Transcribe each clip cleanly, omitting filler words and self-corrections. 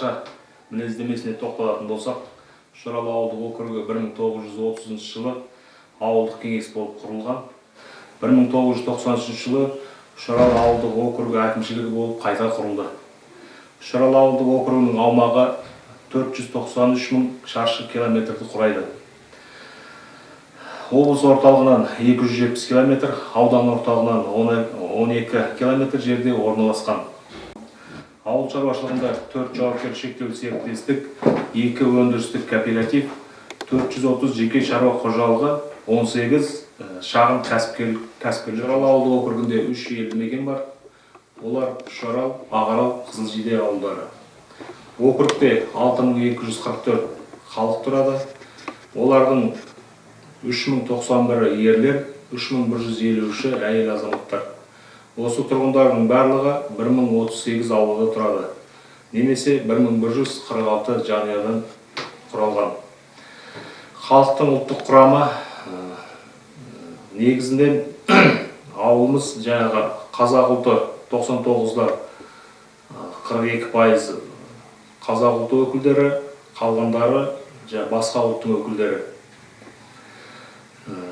қысқаша мінездемесіне тоқталатын болсақ, Үшарал ауылдық округі 1930 жылы ауылдық кеңес болып құрылған. 1993 жылы Үшарал ауылдық округі әкімшілігі болып қайта құрылды. Үшарал ауылдық округінің аумағы 493 мың шаршы километрді құрайды. Облыс орталығынан 270 километр, аудан орталығынан 12 километр жерде орналасқан. Ауыл шаруашылығында 4 жауапкершілігі шектеулі серіктестік, 2 өндірістік кооператив, 430 жеке шаруа қожалығы, 18 шағын кәсіпкерлік. Үшарал ауылдық округінде 3 елді мекен бар. Олар Үшарал, Ағарал, Қызылжиде ауылдары. Округте 6244 халық тұрады. Олардың 3091 ерлер, 3153 әйел азаматтар. Осы тұрғындардың барлығы 1038 ауылда тұрады, немесе 1146 жанұядан құралған. Халықтың ұлттық құрамы негізінде ауылымыз жаңағы қазақ ұлты 99-да 42% қазақ ұлты өкілдері, қалғандары басқа ұлттың өкілдері.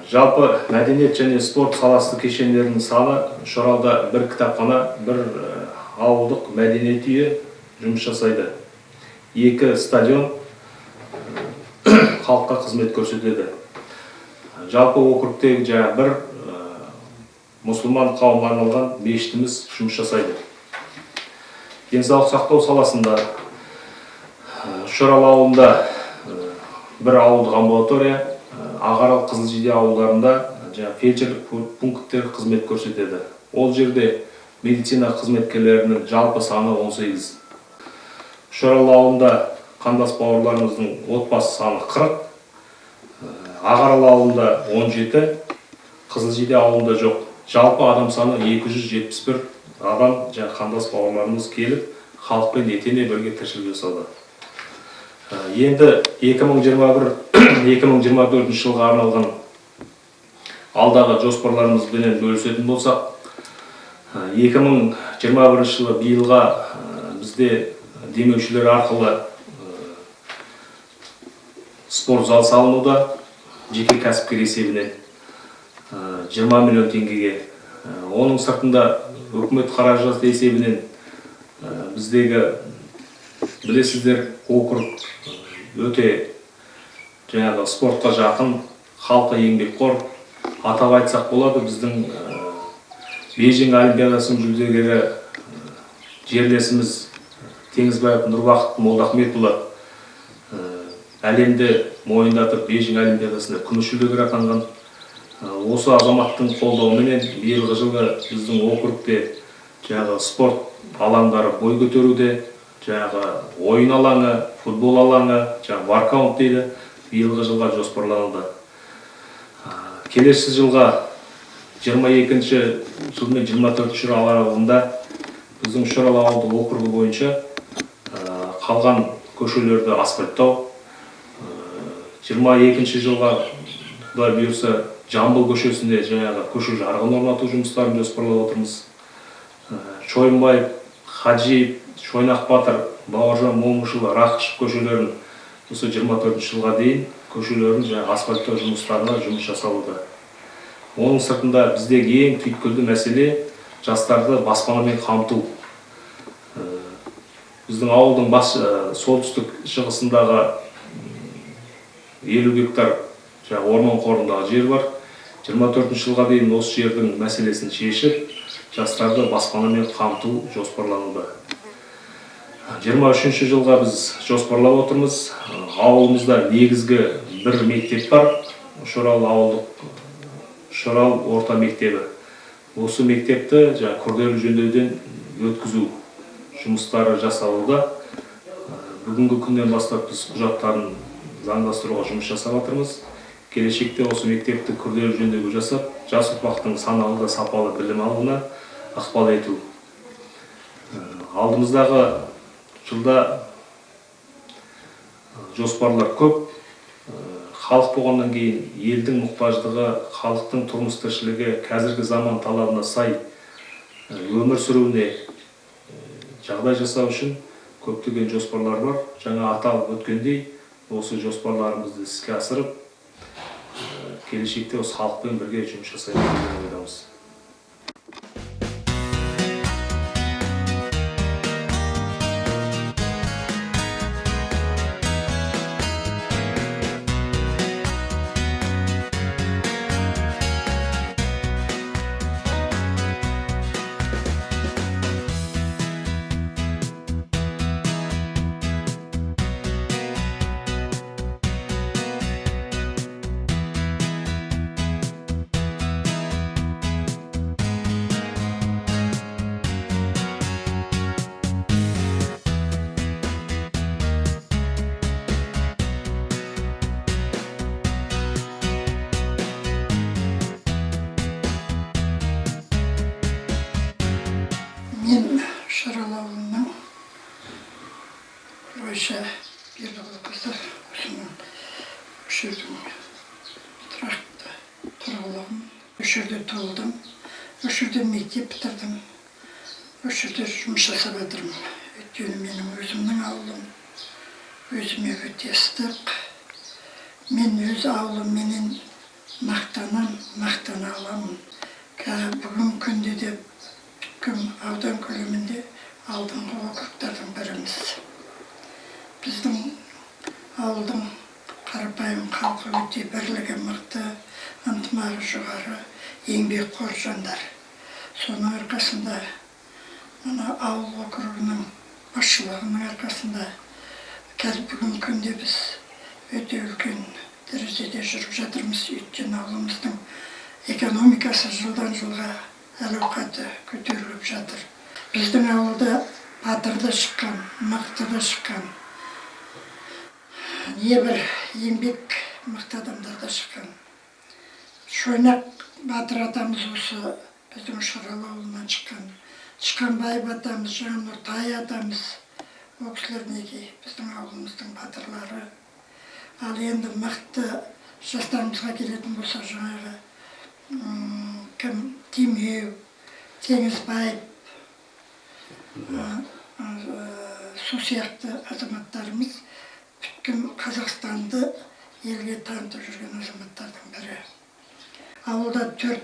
Жалпы мәдениет және спорт саласы кешендерінің саны Үшаралда бір кітапхана, бір ауылдық мәдениет үйі жұмыс жасайды. 2 стадион халыққа қызмет көрсетеді. Жалпы округтегі бір мұсылман қауымға арналған мешітіміз жұмыс жасайды. Денсаулық сақтау саласында Үшарал ауылында бір ауылдық амбулатория, Ағарал, Қызылжиде ауылдарында фельдшерлік пункттер қызмет көрсетеді. Ол жерде медицина қызметкерлерінің жалпы саны 18. Үшарал ауылында қандас бауырларымыздың отбасы саны 40, Ағарал ауылында 17, Қызылжиде ауылында жоқ. Жалпы адам саны 271 адам қандас бауырларымыз келіп, халықпен етене бірге тіршілік жасауда. Енді 2021-2024 жылға арналған алдағы жоспарларымызбен бөлісетін болсақ, 2021 жылы биылға бізде демеушілер арқылы спорт зал салынуда, жеке кәсіпкер есебінен 20 миллион теңгеге. Оның сыртында үкімет қаражаты есебінен біздегі білесіздер, округ өте спортқа жақын, халқы еңбекқор. Атап айтсақ болады, біздің Бейжің олимпиадасының жүлдегері жерлесіміз Теңізбаев Нұрбақыт Молдахметұлы әлемді мойындатып Бейжің олимпиадасында күміс жүлдегер атанған. Осы азаматтың қолдауымен биылғы жылы біздің округте спорт алаңдары бой көтеруде. Ойын алаңы, футбол алаңы, воркаут дейді, биылғы жылға жоспарлануда. Келесі жылға 22-ші жыл мен 24-ші жыл аралығында біздің Үшарал ауылдық округі бойынша қалған көшелерді асфальттау. 22-ші жылға бұйырса Жамбыл көшесінде көше жарығын орнату жұмыстарын жоспарлап отырмыз. Шойынбаев, Хаджиев, Шойнақ Батыр, Бауыржан Момышұлы, Рақышев көшелерін осы 24 жылға дейін көшелерін асфальттау жұмыстарына жұмыс жасалуда. Оның сыртында біздегі ең түйткілді мәселе жастарды баспанамен қамту. Біздің ауылдың солтүстік шығысындағы 50 гектар орман қорындағы жер бар. 24 жылға дейін осы жердің мәселесін шешіп, жастарды баспанамен қамту жоспарлануда. 23 жылға біз жоспарлап отырмыз. Ауылымызда негізгі бір мектеп бар, Үшарал орта мектебі. Осы мектепті күрделі жөндеуден өткізу жұмыстары жасалуда. Бүгінгі күннен бастап біз құжаттарын заңдастыруға жұмыс жасап отырмыз. Келешекте осы мектепті күрделі жөндеу жасап, жас ұрпақтың саналы да сапалы білім алуына ықпал ету. Алдымыздағы жылда жоспарлар көп. Халық болғаннан кейін елдің мұқтаждығы, халықтың тұрмыс тіршілігі қазіргі заман талабына сай өмір сүруіне жағдай жасау үшін көптөгөн жоспарлар бар. Жаңа аталып өткөндөй, осы жоспарларымызды іске асырып, келешекте осы халықпен бірге жұмыс жасаймыз деп ойлаймыз. Мен Шарал ауылының Ойша Бердіқызы осының үш жердің тұрақты тұрғылығым. Үш жерде туылдым, үш жерде мектеп бітірдім, үш жерде жұмыс жасап жатырмын. Өйткені менің өзімнің ауылым, өзіме өте ыстық. Мен өз ауылымменен мақтана аламын. Бүгін күнде де аудан көлемінде алдыңғы округтардың біріміз. Біздің ауылдың қарапайым халқы өте бірлігі мықты, ынтымағы жоғары, еңбекқор жандар. Соның арқасында, ауыл округінің басшылығының арқасында қазір бүгін күнде біз өте үлкен дәрежеде жүріп жатырмыз. Өйткені ауылымыздың экономикасы жылдан жылға әл-ауқаты көтеріліп жатыр. Біздің ауылда батырда шыққан, мықтыда шыққан, небір еңбек мықты адамдарда шыққан. Шойнақ батыр атамыз осы біздің Шарал ауылынан шыққан. Шыққанбай атамыз, Нұртай атамыз, ол кісілер неге біздің ауылымыздың батырлары. Ал енді мықты жастарымызға келетін болса, жаңағы Тимеу, Теңізбаев, сол сияқты азаматтарымыз бүткіл Қазақстанды елге танытып жүрген азаматтардың бірі. Ауылда 4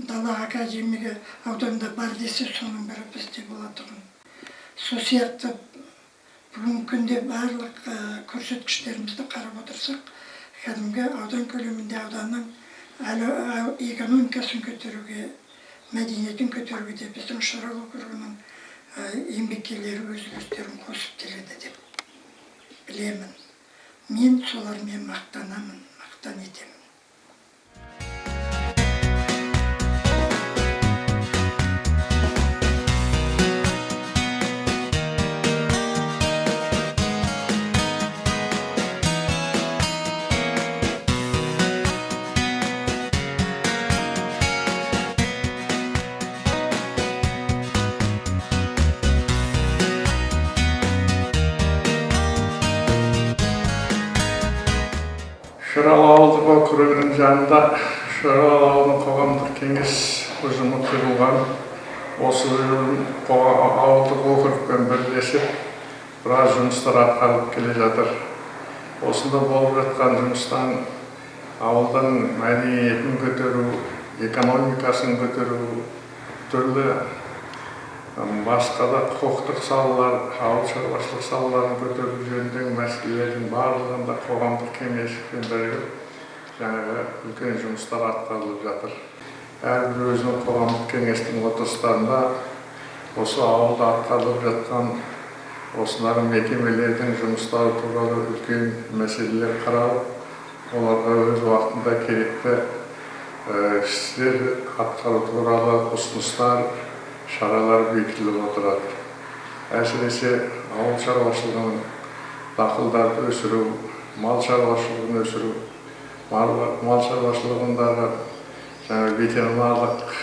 дала академигі ауданда бар десе, соның бірі бізде болатұғын. Сол сияқты бүгін күнде барлық көрсеткіштерімізді қарап отырсақ, кәдімгі аудан көлемінде ауданның экономикасын көтеруге, мәдениетін көтеруге де біздің Шарал округінің еңбеккерлері өз үлестерін қосып келеді деп білемін. Мен солармен мақтанамын, мақтан етемін. Шарал ауылдық округінің жанында Шарал ауылдық қоғамдық кеңес ұжымы құрылған. Осы ауылдық округпен бірлесіп, біраз жұмыстар атқарылып келе жатыр. Осында болып жатқан жұмыстан ауылдың мәдениетін көтеру, экономикасын көтеру, түрлі басқа да құқықтық салалар, ауыл шаруашылық салаларын көтеру жөніндегі мәселелердің барлығында қоғамдық кеңеспен бірігіп жаңағы үлкен жұмыстар атқарылып жатыр. Әрбір өзінің қоғамдық кеңестің отырыстарында осы ауылда атқарылып жатқан осылардың мекемелердің жұмыстары туралы үлкен мәселелер қаралып, оларға өз уақытында керекті істер атқару туралы ұсыныстар, шаралар бекітіліп отырады. Әсіресе ауыл шаруашылығының дақылдарды өсіру, мал шаруашылығын өсіру, мал шаруашылығындағы ветеринарлық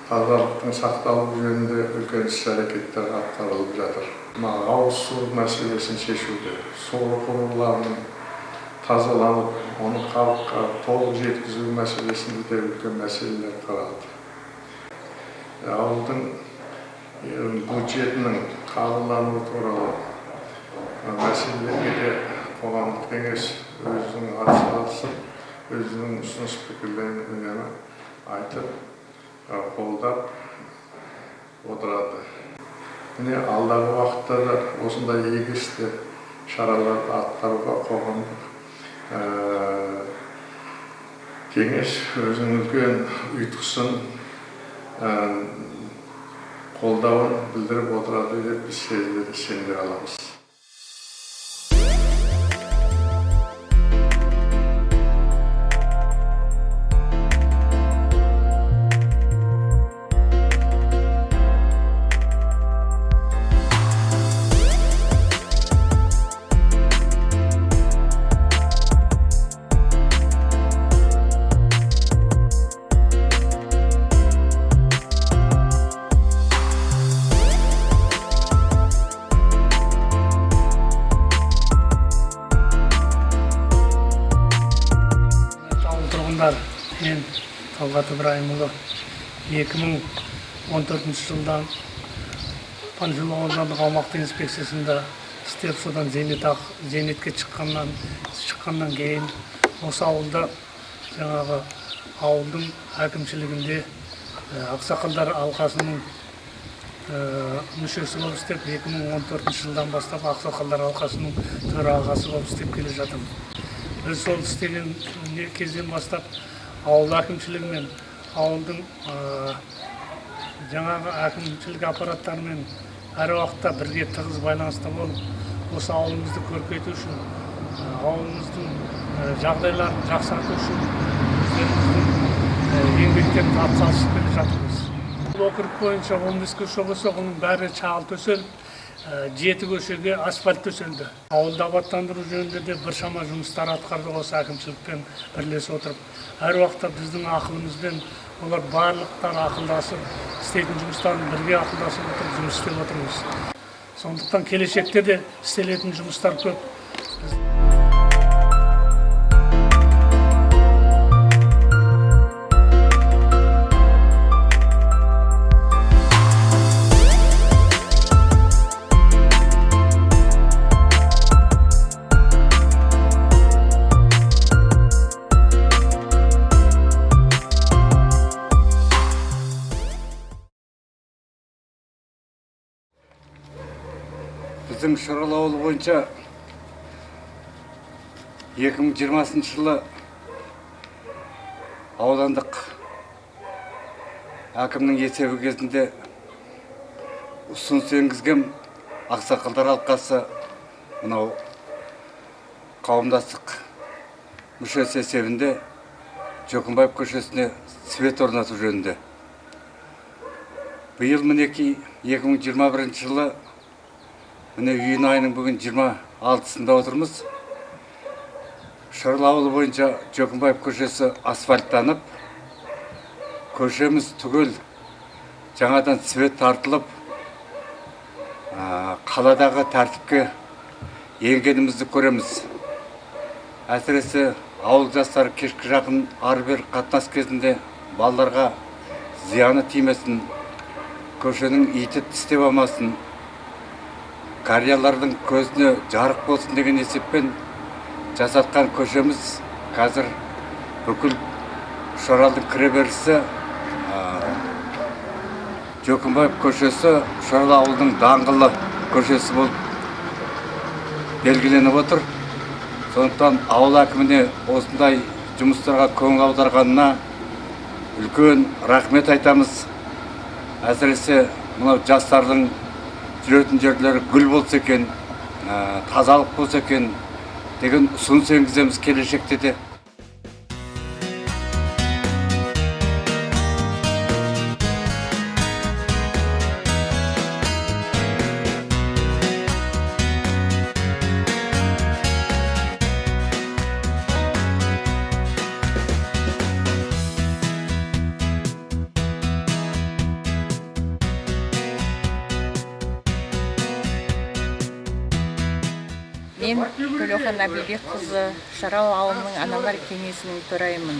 тазалықтың сақталу жөнінде үлкен іс-әрекеттер атқарылып жатыр. Ауыз су мәселесін шешуде, су құбырларының тазаланып, оны халыққа толық жеткізу мәселесінде де үлкен мәселелер қаралды. Ауылдың бюджетінің қабылдануы туралы мәселелерге де қоғамдық кеңес өзінің атсалысып, өзінің ұсыныс пікірлерін үнемі айтып, қолдап отырады. Міне алдағы уақытта да осындай игі істі шараларды атқаруға қоғамдық кеңес өзінің үлкен ұйытқысын, қолдауын білдіріп отырады деп біз сендіре аламыз. Мен Талғат Ибраимұлы 2014 жылдан Панфилов аудандық аумақтық инспекциясында істеп, содан зейнетке шыққаннан кейін осы ауылда жаңағы ауылдың әкімшілігінде ақсақалдар алқасының мүшесі болып істеп, 2014 жылдан бастап ақсақалдар алқасының төрағасы болып істеп келе жатырмын. Біз сол істеген кезден бастап ауыл әкімшілігі мен ауылдың жаңағы әкімшілік аппараттарымен әр уақытта бірге тығыз байланыста болып, осы ауылымызды көркейту үшін, ауылымыздың жағдайларын жақсарту үшін өздеріміздің еңбектерін атсалысып келе жатырмыз. Округ бойынша 15 көше болса, оның бәрі шағыл төселіп, 7 көшеге асфальт төселді. Ауылды абаттандыру жөнінде де біршама жұмыстар атқарды осы әкімшілікпен бірлесе отырып. Әр уақытта біздің ақылымызбен олар барлықтар ақылдасып, істейтін жұмыстарын бірге ақылдасып отырып жұмыс істеп отырмыз. Сондықтан келешекте де істелетін жұмыстар көп. Біздің Шырал ауылы бойынша 2020 жылы аудандық әкімнің есебі кезінде ұсыныс енгізген ақсақалдар алқасы мынау қауымдастық мүшесі есебінде Жокымбаев көшесіне свет орнату жөнінде. Биыл мінекей 2021 жылы міне үйін айының бүгін 26-сында отырмыз. Шырал ауылы бойынша Жокымбаев көшесі асфальттанып, көшеміз түгел жаңадан свет тартылып, қаладағы тәртіпке енгенімізді көреміз. Әсіресе ауыл жастары кешкі жақын ары-бері қатынас кезінде балаларға зияны тимесін, көшенің иті тістеп алмасын, қариялардың көзіне жарық болсын деген есеппен жасатқан көшеміз қазір бүкіл Шыралдың кіреберісі Жокымбаев көшесі Шырал ауылының даңғылы көшесі болып белгіленіп отыр. Сондықтан ауыл әкіміне осындай жұмыстарға көңіл аударғанына үлкен рахмет айтамыз. Әсіресе мынау жастардың жүретін жерлері гүл болса екен, тазалық болса екен деген ұсыныс енгіземіз келешекте де. Мен Төлеухан Әбілбек қызы Шырал ауылының аналар кеңесінің төрайымын.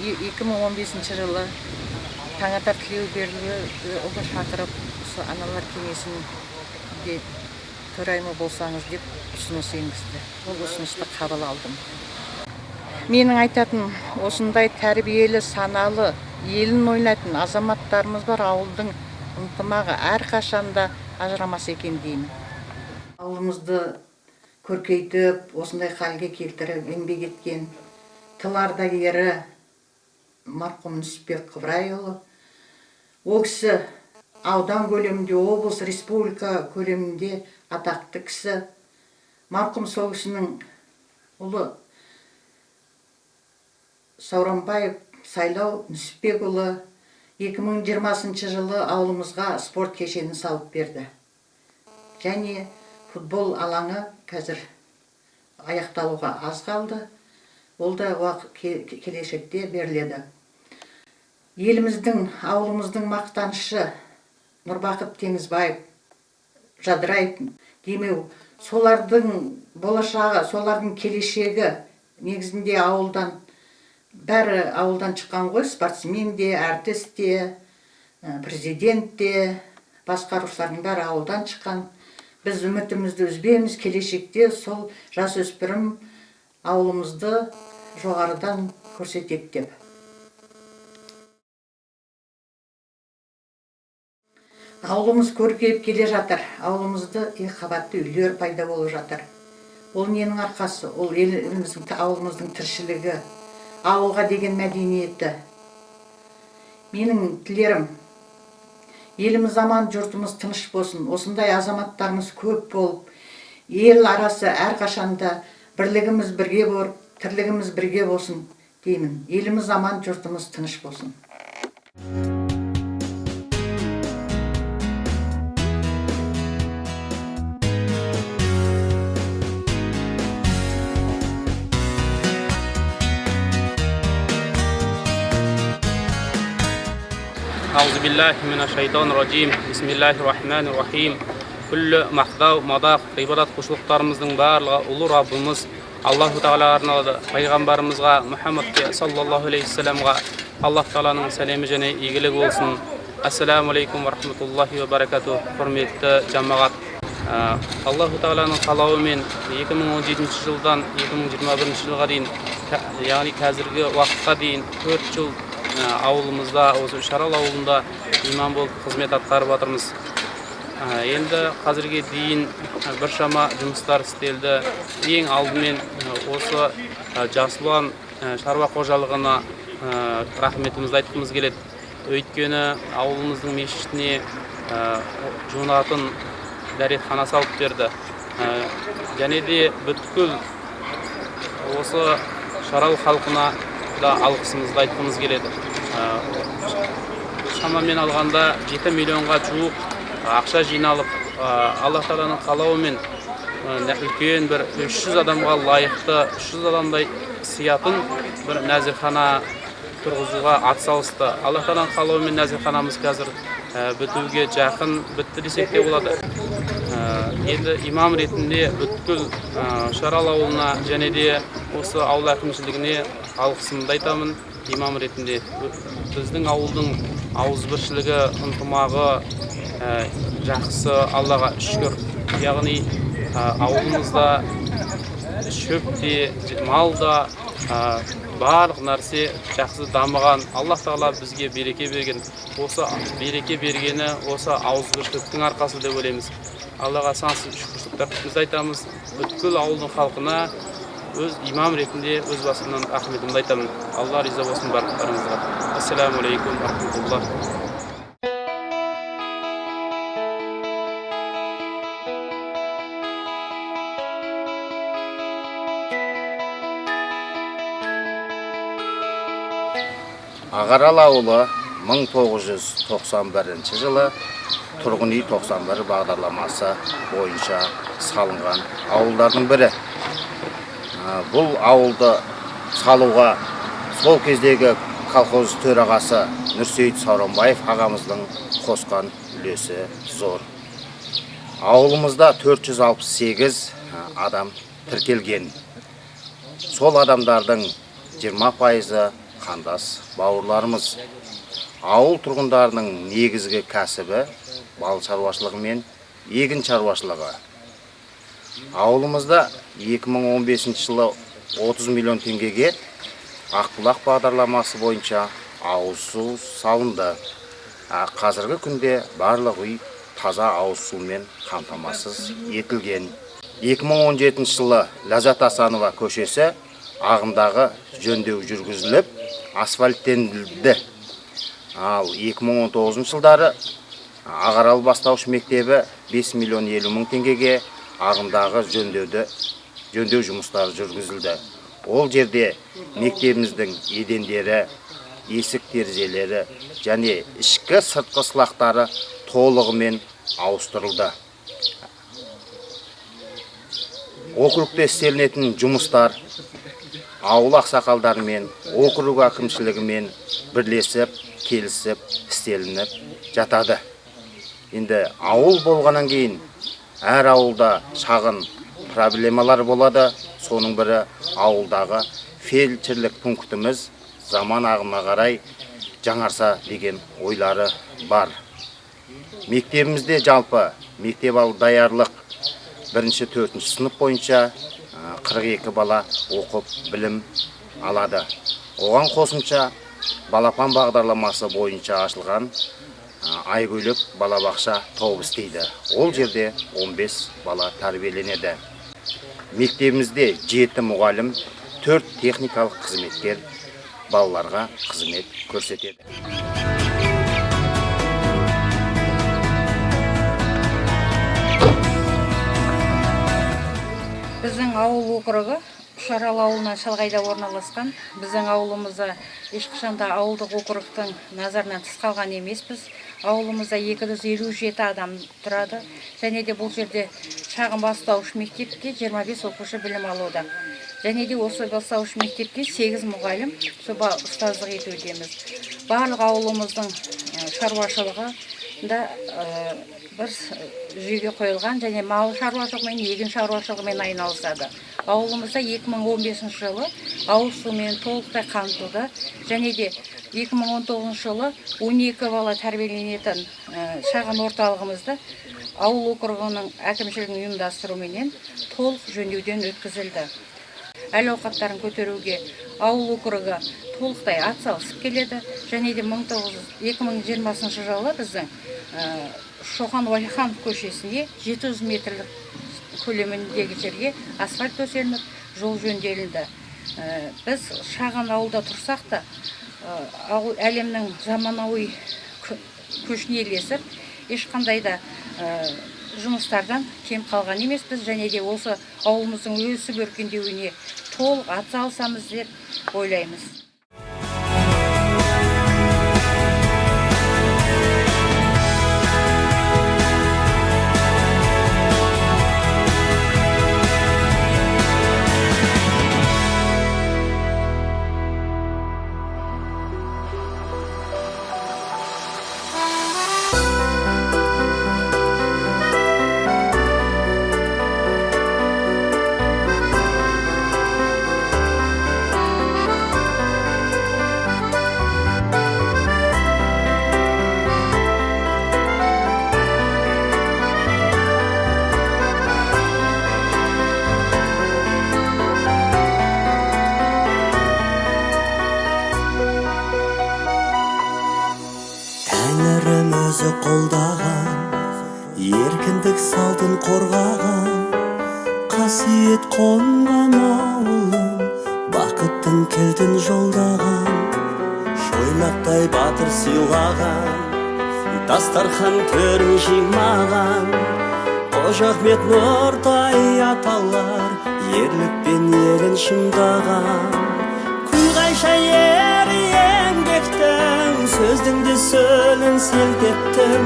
2015 жылы Таңатар Тілеубердіұлы шақырып, аналар кеңесінде төрайымы болсаңыз деп ұсыныс енгізді. Ол ұсынысты қабыл алдым. Менің айтатын осындай тәрбиелі, саналы, елін ойлайтын азаматтарымыз бар ауылдың ынтымағы әрқашанда ажырамас екен деймін. Ауылымызды көркейтіп, осындай халге келтіріп, еңбек еткен тыл ардагері марқұм Нүсіпбек Қыбырайұлы. Ол кісі аудан көлемінде, облыс, республика көлемінде атақты кісі. Марқұм сол кісінің ұлы Сауранбаев Сайлау Нүсіпбекұлы 2020 жылы ауылымызға спорт кешенін салып берді. Және футбол алаңы қазір аяқталуға аз қалды. Ол да келешекте беріледі. Еліміздің, ауылымыздың мақтанышы Нұрбақыт Теңізбаев, Жадыраев демеу, солардың болашағы, солардың келешегі негізінде ауылдан, бәрі ауылдан шыққан ғой, спортсмен де, әртіс те, президент те, басқарушылардың бәрі ауылдан шыққан. Біз үмітімізді үзбейміз, келешекте сол жасөспірім ауылымызды жоғарыдан көрсетеді деп. Ауылымыз көркейіп келе жатыр. Ауылымызды қабатты үйлер пайда болып жатыр. Ол ненің арқасы? Ол еліміздің, ауылымыздың тіршілігі, ауылға деген мәдениеті. Менің тілерім, еліміз аман, жұртымыз тыныш болсын. Осындай азаматтарымыз көп болып, ел арасы әрқашанда бірлігіміз бірге болып, тірлігіміз бірге болсын деймін. Еліміз аман, жұртымыз тыныш болсын. أعوذ بالله من الشيطان الرجيم بسم الله الرحمن الرحيم كل мақтау, мадақ, ғибадат құлшылықтарымыздың барлығы ұлы Раббымыз Аллаху Тағала арналады. Пайғамбарымызға Мұхаммадке саллаллаху алейхи вассаламға Аллах Тағаланың сәлемі және игілігі болсын. Ассаламу алейкум ва рахматуллахи ва баракату. Құрметті жамағат. Аллаху Тағаланың қалауымен 2017 жылдан 2021 жылға дейін, яғни қазіргі уақытқа дейін 4 жыл ауылымызда, осы Шарал ауылында имам болып қызмет атқарып жатырмыз. Енді қазірге дейін біршама жұмыстар істелді. Ең алдымен осы Жасұлан шаруа қожалығына рахметімізді айтқымыз келеді. Өйткені ауылымыздың мешітіне жуынатын дәретхана салып берді. Және де бүткіл осы Шарал халқына да алғысымызды айтқымыз келеді. Шамамен алғанда 7 миллионға жуық ақша жиналып, Аллах Тағаланың қалауымен үлкен бір 300 адамға лайықты, 300 адамдай сиятын бір нәзірхана тұрғызуға атсалысты. Аллах Тағаланың қалауымен нәзірханамыз қазір бітуге жақын, бітті десек те болады. Енді имам ретінде бүткіл Шарал ауылына және де осы ауыл әкімшілігіне алғысымды айтамын. Имам ретінде біздің ауылдың ауызбіршілігі, ынтымағы жақсы, Аллаға шүкір. Яғни ауылымызда шөп те, мал да, барлық нәрсе жақсы дамыған. Аллах Тағала бізге береке берген. Осы береке бергені осы ауызбіршіліктің арқасы деп ойлаймыз. Аллаға сансыз шүкірліктерімізді айтамыз. Бүткіл ауылдың халқына өз имам ретінде өз басымнан рахметімді айтамын. Алла риза болсын барлықтарыңызға. Ассаламу алейкум ва рахматуллах. Ағарал ауылы 1991 жылы тұрғын үй 91 бағдарламасы бойынша салынған ауылдардың бірі. Бұл ауылды салуға сол кездегі колхоз төрағасы Нұрсейіт Сауранбаев ағамыздың қосқан үлесі зор. Ауылымызда 468 адам тіркелген. Сол адамдардың 20% қандас бауырларымыз. Ауыл тұрғындарының негізгі кәсібі бал шаруашылығы мен егін шаруашылығы. Ауылымызда 2015 жылы 30 миллион теңгеге Ақбұлақ бағдарламасы бойынша ауыз су салынды. Қазіргі күнде барлық үй таза ауыз сумен қамтамасыз етілген. 2017 жылы Ләззат Асанова көшесі ағымдағы жөндеу жүргізіліп, асфальттенді. Ал 2019 жылдары Ағарал бастауыш мектебі 5 миллион 50 мың теңгеге ағымдағы жөндеу жұмыстары жүргізілді. Ол жерде мектебіміздің едендері, есік терезелері және ішкі сыртқы сылақтары толығымен ауыстырылды. Округте істелінетін жұмыстар ауыл ақсақалдарымен, округ әкімшілігімен бірлесіп, келісіп, істелініп жатады. Енді ауыл болғаннан кейін әр ауылда шағын проблемалар болады. Соның бірі ауылдағы фельдшерлік пунктіміз заман ағымына қарай жаңарса деген ойлары бар. Мектебімізде жалпы мектеп даярлық 1-4 сынып бойынша 42 бала оқып білім алады. Оған қосымша балапан бағдарламасы бойынша ашылған Айгөлік балабақша тауып істейді. Ол жерде 15 бала тәрбиеленеді. Мектебімізде 7 мұғалім, 4 техникалық қызметкер балаларға қызмет көрсетеді. Біздің ауыл округы Шарал ауылынан шалғайда орналасқан. Біздің ауылымызда ешқашанда ауылдық округтың назарынан тыс қалған емеспіз. Ауылымызда 257 адам тұрады. Және де бұл жерде шағын бастауыш мектепте 25 оқушы білім алуда. Және де осы бастауыш мектепте 8 мұғалім соба ұстаздық етудеміз. Барлық ауылымыздың шаруашылығы да бір жүйеге қойылған және мал шаруашылығымен, егін шаруашылығымен айналысады. Ауылымызда 2015 жылы ауыз сумен толықтай қамтылды. Және де 2019 жылы 12 бала тәрбиеленетін шағын орталығымызда ауыл округының әкімшілігінің ұйымдастыруымен толық жөндеуден өткізілді. Әл-ауқаттарын көтеруге ауыл округы толықтай атсалысып келеді. Және де 2020 жылы біздің Шоқан Уәлихан көшесіне 700 метрлік көлеміндегі жерге асфальт төселініп, жол жөнделінді. Біз шағын ауылда тұрсақ та, әлемнің заманауи көшіне ілесіп, ешқандай да жұмыстардан кем қалған емеспіз. Және де осы ауылымыздың өсіп өркендеуіне толық атсалысамыз деп ойлаймыз. Өзі қолдаған, еркіндік салтын қорғаған, қасиет қонған ауылым, бақыттың кілтін жолдаған, шойнақтай батыр сыйлаған, дастархан төрін жимаған, Қожа Ахмет Нұртай аталар, ерлікпен ерін шыңдаған. Күлғайша еңбектің, сөздің де сөлін селтеттім.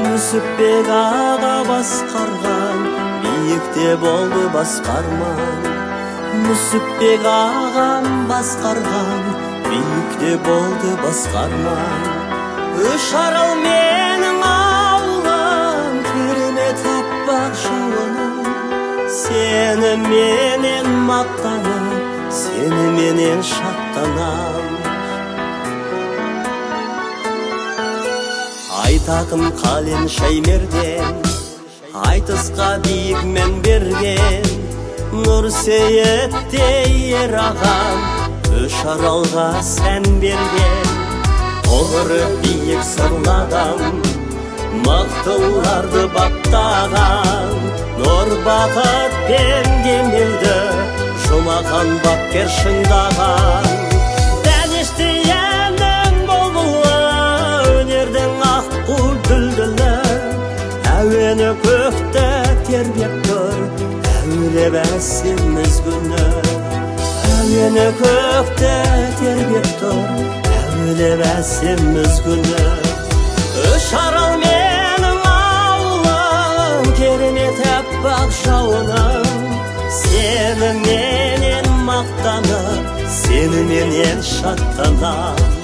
Нүсіпбек аға басқарған, биікте болды басқарман. Нүсіпбек ағам басқарған, биікте болды басқарман. Үш арал менің ауылым, керемет аппақ жауыным. Сені менен мақтанып, сені менен шаттанам. Айтақым қален Шаймерден, айтысқа биік мен берген Нұрсейіттей ер ағам үш аралға сән берген Олыры биік сырлы адам мықтыларды баптаған Нұр бақыт пен демеуді жұмақан бапкер шыңдаған Дәнештиенің бұлбұлы өнердің аққу дүлдүлі әуені көкті тербеп тұр әуелеп әсеміз күні әуені көкті тербеп тұр әуелеп әсеміз күні үш арал менің ауылым керемет аппақ жауыным сеніменен мақтанып сеніменен шаттанам